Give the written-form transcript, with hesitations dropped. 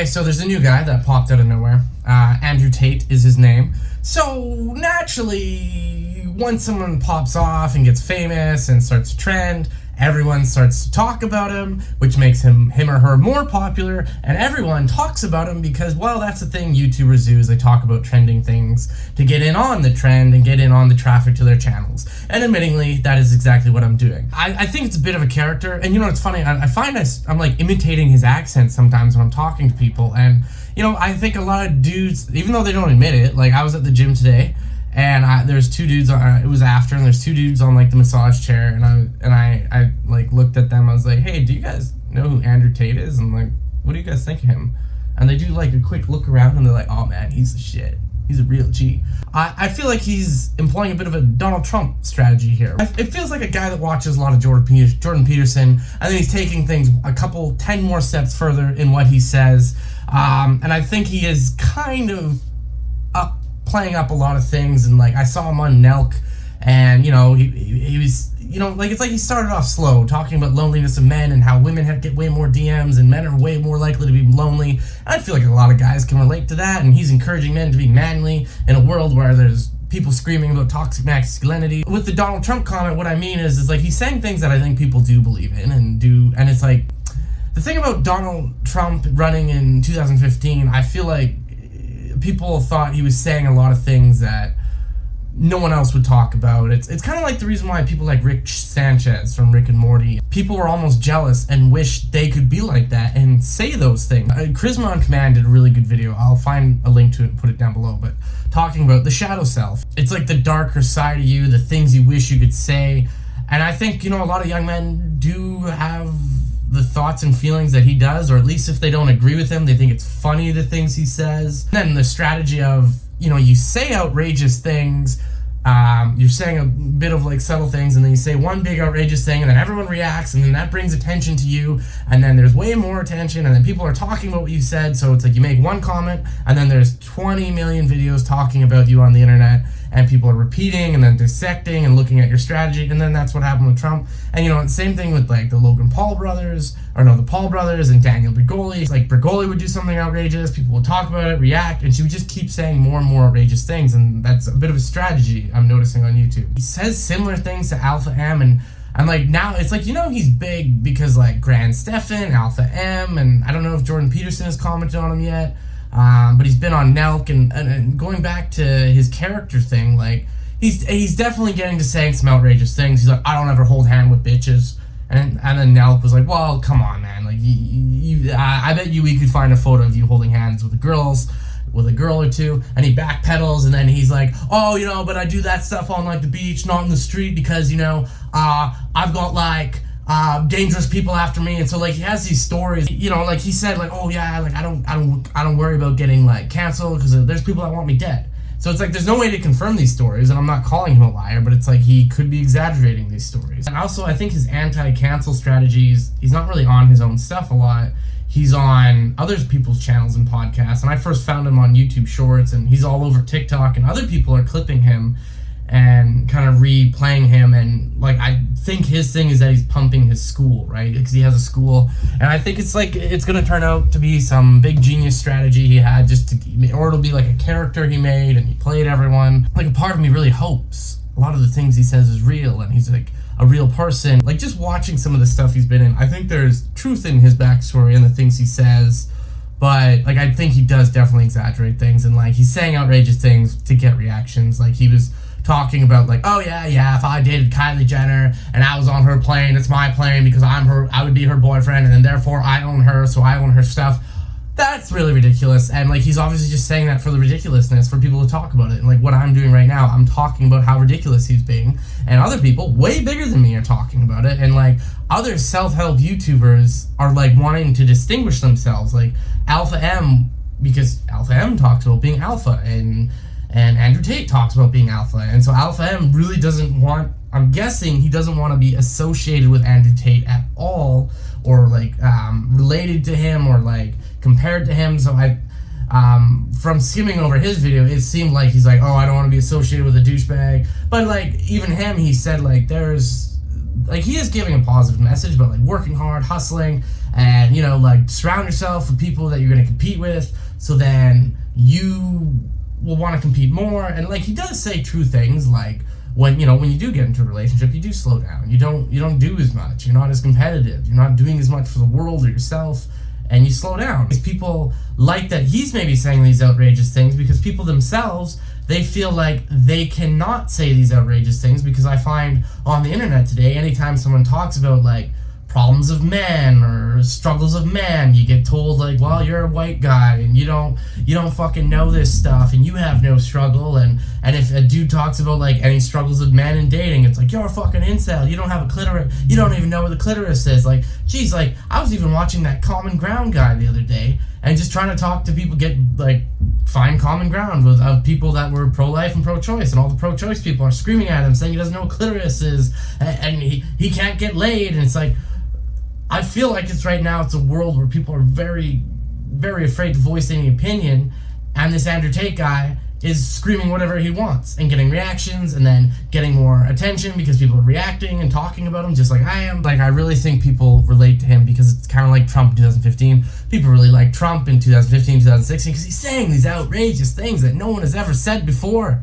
so there's a new guy that popped out of nowhere. Andrew Tate is his name. So naturally, once someone pops off and gets famous and starts to trend, everyone starts to talk about him, which makes him or her more popular, and everyone talks about him because, well, that's the thing YouTubers do, is they talk about trending things to get in on the trend and get in on the traffic to their channels. And admittingly, that is exactly what I'm doing. I think it's a bit of a character, and you know, it's funny, I find I'm like imitating his accent sometimes when I'm talking to people, and you know, I think a lot of dudes, even though they don't admit it, like I was at the gym today, and there's two dudes on, it was after, and there's two dudes on like the massage chair, and I like looked at them. I was like, hey, do you guys know who Andrew Tate is? And like, what do you guys think of him? And they do like a quick look around, and they're like, oh man, he's the shit. He's a real G. I feel like he's employing a bit of a Donald Trump strategy here. It feels like a guy that watches a lot of Jordan Peterson, and then he's taking things 10 more steps further in what he says. And I think he is kind of playing up a lot of things, and like I saw him on Nelk, and you know, he was, you know, like it's like he started off slow, talking about loneliness of men and how women get way more DMs and men are way more likely to be lonely. And I feel like a lot of guys can relate to that, and he's encouraging men to be manly in a world where there's people screaming about toxic masculinity. With the Donald Trump comment, what I mean is like he's saying things that I think people do believe in and it's like, the thing about Donald Trump running in 2015, I feel like people thought he was saying a lot of things that no one else would talk about. It's kind of like the reason why people like Rick Sanchez from Rick and Morty, people were almost jealous and wish they could be like that and say those things. Charisma on Command did a really good video. I'll find a link to it and put it down below, but talking about the shadow self. It's like the darker side of you, the things you wish you could say. And I think, you know, a lot of young men do have the thoughts and feelings that he does, or at least if they don't agree with him, they think it's funny the things he says. And then the strategy of, you know, you say outrageous things, you're saying a bit of like subtle things, and then you say one big outrageous thing, and then everyone reacts, and then that brings attention to you, and then there's way more attention, and then people are talking about what you said. So it's like you make one comment, and then there's 20 million videos talking about you on the internet, and people are repeating and then dissecting and looking at your strategy. And then that's what happened with Trump. And you know, same thing with like the Paul brothers and Daniel Bergoli. Like Bergoli would do something outrageous, people would talk about it, react, and she would just keep saying more and more outrageous things. And that's a bit of a strategy I'm noticing on YouTube. He says similar things to Alpha M, and like now it's like, you know, he's big because like Grand Stefan, Alpha M, and I don't know if Jordan Peterson has commented on him yet. But he's been on Nelk, and going back to his character thing, like he's definitely getting to saying some outrageous things. He's like, I don't ever hold hand with bitches, and then Nelk was like, well, come on, man, like I bet you we could find a photo of you holding hands with a girl or two, and he backpedals, and then he's like, oh, you know, but I do that stuff on like the beach, not in the street, because you know, I've got like dangerous people after me. And so like he has these stories, you know, like he said like, oh yeah, like I don't worry about getting like canceled because there's people that want me dead. So it's like there's no way to confirm these stories, and I'm not calling him a liar, but it's like he could be exaggerating these stories. And also I think his anti-cancel strategies, he's not really on his own stuff a lot. He's on other people's channels and podcasts, and I first found him on YouTube Shorts, and he's all over TikTok, and other people are clipping him and kind of replaying him. And like I think his thing is that he's pumping his school, right? Because he has a school, and I think it's like it's gonna turn out to be some big genius strategy he had, or it'll be like a character he made and he played everyone. Like a part of me really hopes a lot of the things he says is real, and he's like a real person. Like just watching some of the stuff he's been in, I think there's truth in his backstory and the things he says, but like I think he does definitely exaggerate things, and like he's saying outrageous things to get reactions. Like he was talking about like, oh yeah, if I dated Kylie Jenner and I was on her plane, it's my plane because I would be her boyfriend, and then therefore I own her, so I own her stuff. That's really ridiculous. And like he's obviously just saying that for the ridiculousness, for people to talk about it. And like what I'm doing right now, I'm talking about how ridiculous he's being, and other people way bigger than me are talking about it. And like other self-help YouTubers are like wanting to distinguish themselves, like Alpha M, because Alpha M talks about being alpha, and Andrew Tate talks about being alpha. And so Alpha M really doesn't want, I'm guessing he doesn't want to be associated with Andrew Tate at all, or like related to him, or like compared to him. So from skimming over his video, it seemed like he's like, oh, I don't want to be associated with a douchebag. But like even him, he said like there's like he is giving a positive message, but like working hard, hustling, and like surround yourself with people that you're going to compete with, so then you will want to compete more. And like he does say true things, like when you do get into a relationship, you do slow down. You don't do as much. You're not as competitive. You're not doing as much for the world or yourself, and you slow down. People like that he's maybe saying these outrageous things because people themselves, they feel like they cannot say these outrageous things, because I find on the internet today, anytime someone talks about like problems of men or struggles of men, you get told like, well, you're a white guy and you don't fucking know this stuff and you have no struggle. And if a dude talks about like any struggles of men in dating, it's like, you're a fucking incel, you don't have a clitoris, you don't even know where the clitoris is. Like, geez, like I was even watching that Common Ground guy the other day and just trying to talk to people, find common ground with people that were pro-life and pro-choice, and all the pro-choice people are screaming at him saying he doesn't know what clitoris is, and he can't get laid. And it's like, I feel like it's a world where people are very, very afraid to voice any opinion, and this Andrew Tate guy is screaming whatever he wants and getting reactions and then getting more attention because people are reacting and talking about him just like I am. Like, I really think people relate to him because it's kind of like Trump in 2015. People really like Trump in 2015, 2016 because he's saying these outrageous things that no one has ever said before.